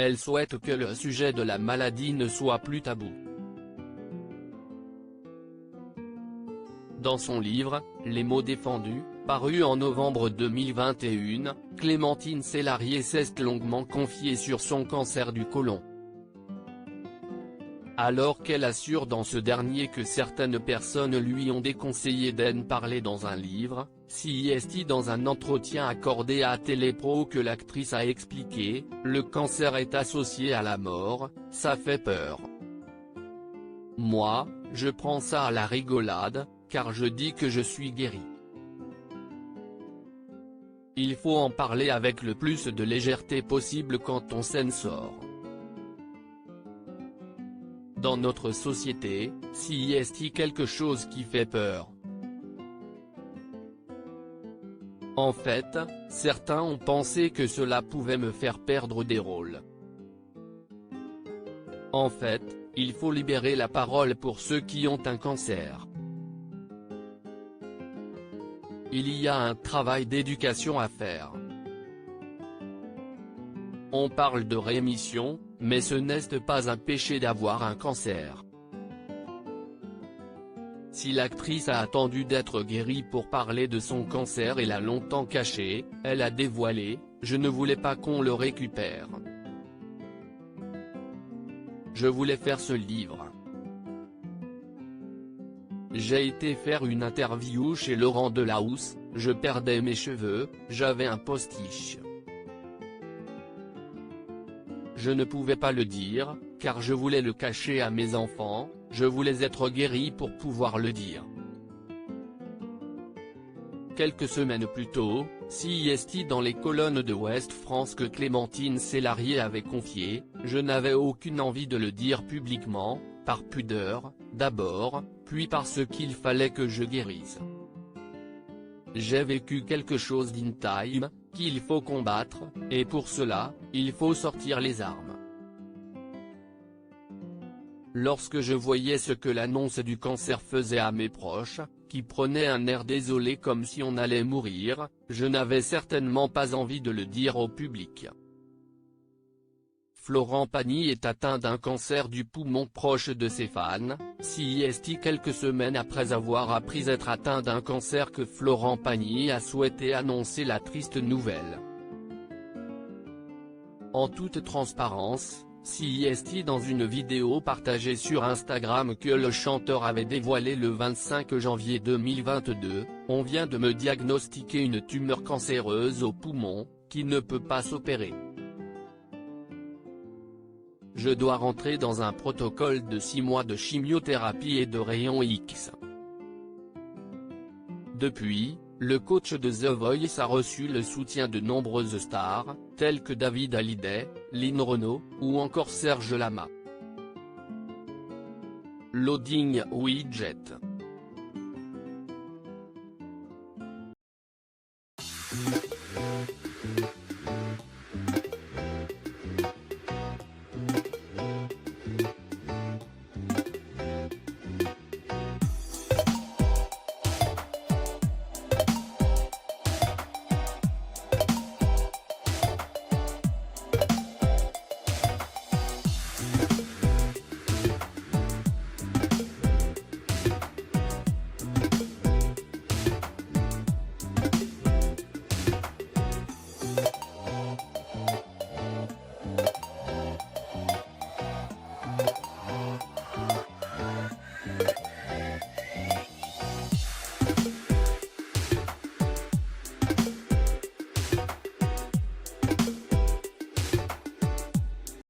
Elle souhaite que le sujet de la maladie ne soit plus tabou. Dans son livre, Les mots défendus, paru en novembre 2021, Clémentine Célarié s'est longuement confiée sur son cancer du côlon. Alors qu'elle assure dans ce dernier que certaines personnes lui ont déconseillé d'en parler dans un livre, CIST dans un entretien accordé à Télépro que l'actrice a expliqué, le cancer est associé à la mort, ça fait peur. Moi, je prends ça à la rigolade, car je dis que je suis guérie. Il faut en parler avec le plus de légèreté possible quand on s'en sort. Dans notre société, CIST quelque chose qui fait peur. En fait, certains ont pensé que cela pouvait me faire perdre des rôles. En fait, il faut libérer la parole pour ceux qui ont un cancer. Il y a un travail d'éducation à faire. On parle de rémission, mais ce n'est pas un péché d'avoir un cancer. Si l'actrice a attendu d'être guérie pour parler de son cancer et l'a longtemps caché, elle a dévoilé « Je ne voulais pas qu'on le récupère. Je voulais faire ce livre. J'ai été faire une interview chez Laurent Delahousse, je perdais mes cheveux, j'avais un postiche. Je ne pouvais pas le dire, car je voulais le cacher à mes enfants, je voulais être guéri pour pouvoir le dire. » Quelques semaines plus tôt, CIST dans les colonnes de Ouest France que Clémentine Célarié avait confié « Je n'avais aucune envie de le dire publiquement, par pudeur, d'abord, puis parce qu'il fallait que je guérisse. J'ai vécu quelque chose d'in time, qu'il faut combattre, et pour cela, il faut sortir les armes. Lorsque je voyais ce que l'annonce du cancer faisait à mes proches, qui prenaient un air désolé comme si on allait mourir, je n'avais certainement pas envie de le dire au public. » Florent Pagny est atteint d'un cancer du poumon proche de ses fans, CIST quelques semaines après avoir appris être atteint d'un cancer que Florent Pagny a souhaité annoncer la triste nouvelle. En toute transparence, CIST dans une vidéo partagée sur Instagram que le chanteur avait dévoilé le 25 janvier 2022, « On vient de me diagnostiquer une tumeur cancéreuse au poumon, qui ne peut pas s'opérer. Je dois rentrer dans un protocole de 6 mois de chimiothérapie et de rayons X. » Depuis, le coach de The Voice a reçu le soutien de nombreuses stars, telles que David Hallyday, Lynn Renaud, ou encore Serge Lama. Loading Widget.